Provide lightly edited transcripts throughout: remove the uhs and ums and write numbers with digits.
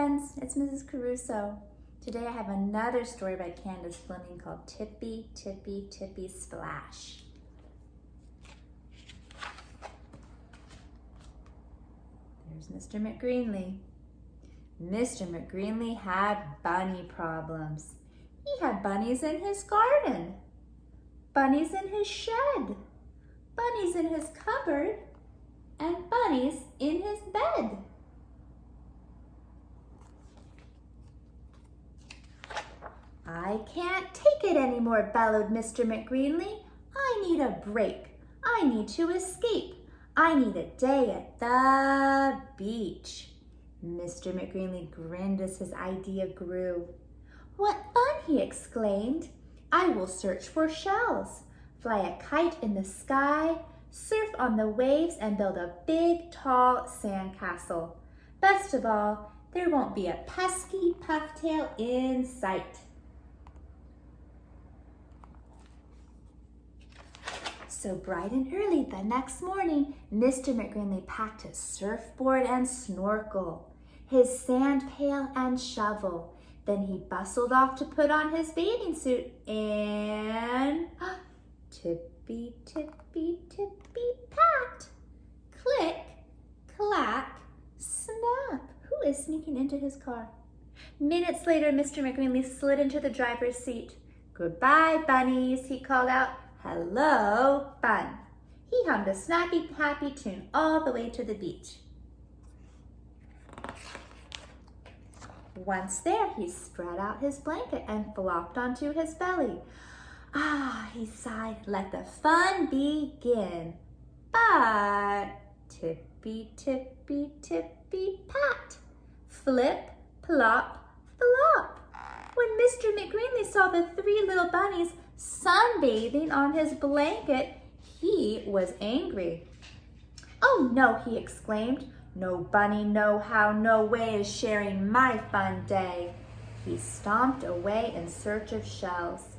friends, it's Mrs. Caruso. Today I have another story by Candace Fleming called Tippy, Tippy, Tippy Splash. There's Mr. McGreenly. Mr. McGreenly had bunny problems. He had bunnies in his garden, bunnies in his shed, bunnies in his cupboard, and bunnies in his bed. "I can't take it anymore," bellowed Mr. McGreenly. "I need a break. I need to escape. I need a day at the beach." Mr. McGreenly grinned as his idea grew. "What fun!" he exclaimed. "I will search for shells, fly a kite in the sky, surf on the waves, and build a big, tall sandcastle. Best of all, there won't be a pesky pufftail in sight." So bright and early the next morning, Mr. McGreenly packed his surfboard and snorkel, his sand pail and shovel. Then he bustled off to put on his bathing suit and tippy, tippy, tippy, pat. Click, clack, snap. Who is sneaking into his car? Minutes later, Mr. McGreenly slid into the driver's seat. "Goodbye, bunnies," he called out. "Hello, fun." He hummed a snappy, happy tune all the way to the beach. Once there, he spread out his blanket and flopped onto his belly. "Ah," he sighed, "let the fun begin." But tippy, tippy, tippy, pat, flip, plop, flop. When Mr. McGreenly saw the three little bunnies sunbathing on his blanket, he was angry. "Oh no," he exclaimed. "No bunny, no how, no way is sharing my fun day." He stomped away in search of shells.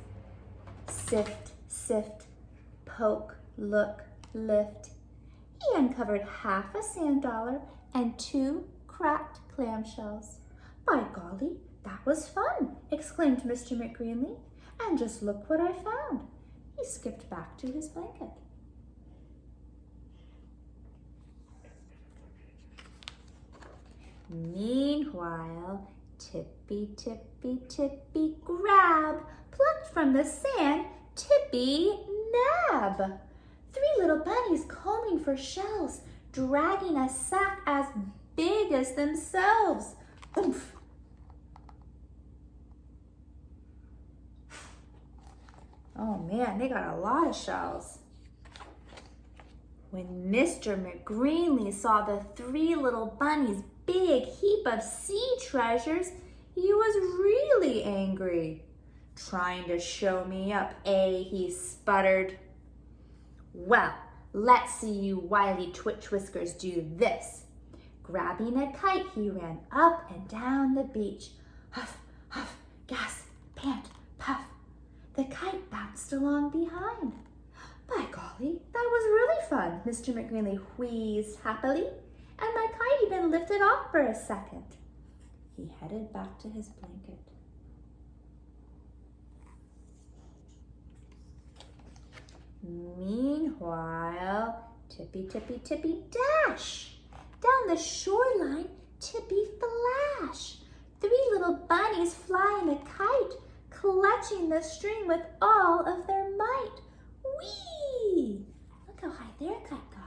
Sift, sift, poke, look, lift. He uncovered half a sand dollar and 2 cracked clamshells. "By golly, that was fun," exclaimed Mr. McGreenly. "And just look what I found." He skipped back to his blanket. Meanwhile, Tippy, Tippy, Tippy, grab, plucked from the sand, Tippy, nab. 3 little bunnies combing for shells, dragging a sack as big as themselves. Oomph! Oh man, they got a lot of shells. When Mr. McGreenly saw the 3 little bunnies' big heap of sea treasures, he was really angry. "Trying to show me up, eh?" he sputtered. "Well, let's see you wily twitch whiskers do this." Grabbing a kite, he ran up and down the beach. Huff, huff, gasp, pant, puff. The kite bounced along behind. "By golly, that was really fun," Mr. McGreenly wheezed happily, "and my kite even lifted off for a second." He headed back to his blanket. Meanwhile, Tippy, Tippy, Tippy, dash! Down the shoreline, Tippy flash! 3 little bunnies flying a kite, clutching the string with all of their might. Whee! Look how high their kite got.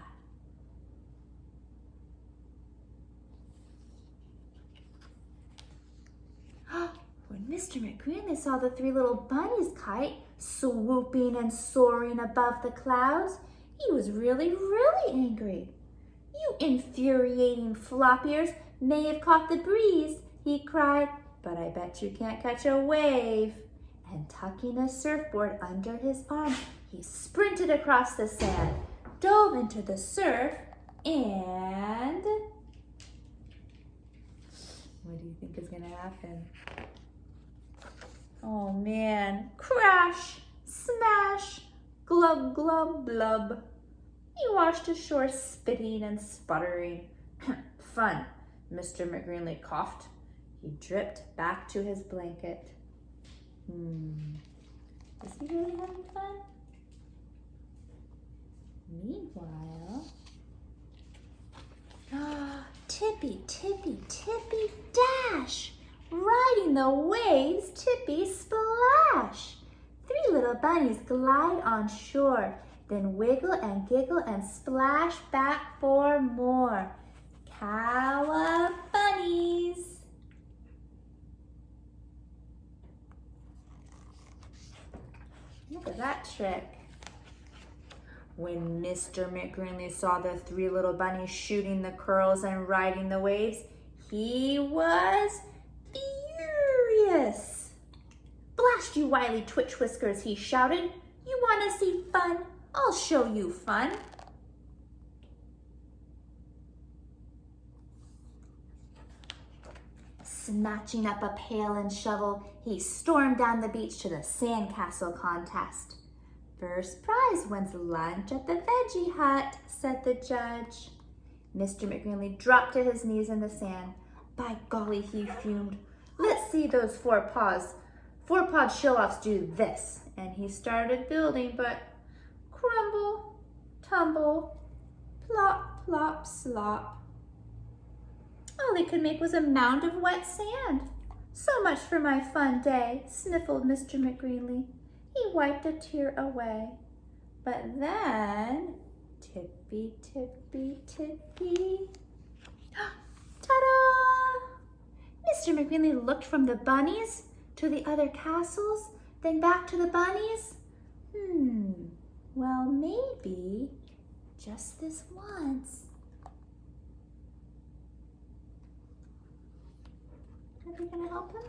When Mr. McGreenly saw the 3 little bunnies' kite swooping and soaring above the clouds, he was really, really angry. "You infuriating flop ears may have caught the breeze," he cried, "but I bet you can't catch a wave." And tucking a surfboard under his arm, he sprinted across the sand, dove into the surf, and what do you think is gonna happen? Oh man, crash, smash, glub, glub, blub. He washed ashore spitting and sputtering. "Fun," Mr. McGreenly coughed. He dripped back to his blanket. Is he really having fun? Meanwhile, Tippy, Tippy, Tippy, dash! Riding the waves, Tippy, splash! 3 little bunnies glide on shore, then wiggle and giggle and splash back for more. Cowabunnies! Look at that trick. When Mr. McGrinley saw the 3 little bunnies shooting the curls and riding the waves, he was furious. "Blast you, wily twitch whiskers," he shouted. "You want to see fun? I'll show you fun." Snatching up a pail and shovel, he stormed down the beach to the sandcastle contest. "First prize wins lunch at the veggie hut," said the judge. Mr. McGrinley dropped to his knees in the sand. "By golly," he fumed. "Let's see those four-pawed show-offs do this." And he started building, but crumble, tumble, plop, plop, slop. All he could make was a mound of wet sand. "So much for my fun day," sniffled Mr. McGrinley. He wiped a tear away. But then, tippy, tippy, tippy. Ta-da! Mr. McGrinley looked from the bunnies to the other castles, then back to the bunnies. Well, maybe just this once. Are we gonna help him?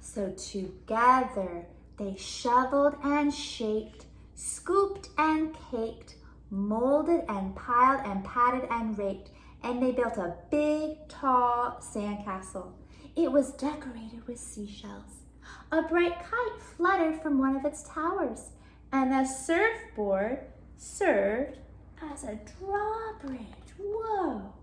So together they shoveled and shaped, scooped and caked, molded and piled and patted and raked, and they built a big, tall sandcastle. It was decorated with seashells. A bright kite fluttered from one of its towers, and a surfboard served as a drawbridge. Whoa!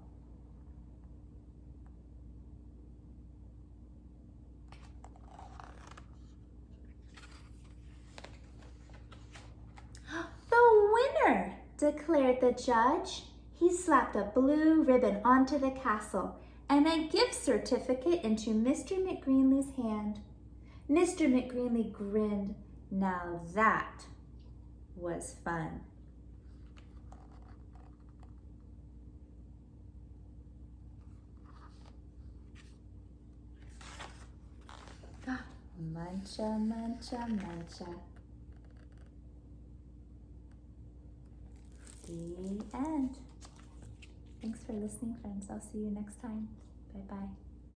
"The winner," declared the judge. He slapped a blue ribbon onto the castle and a gift certificate into Mr. McGrinley's hand. Mr. McGrinley grinned. Now that was fun. Muncha, muncha, muncha. The end. Thanks for listening, friends. I'll see you next time. Bye-bye.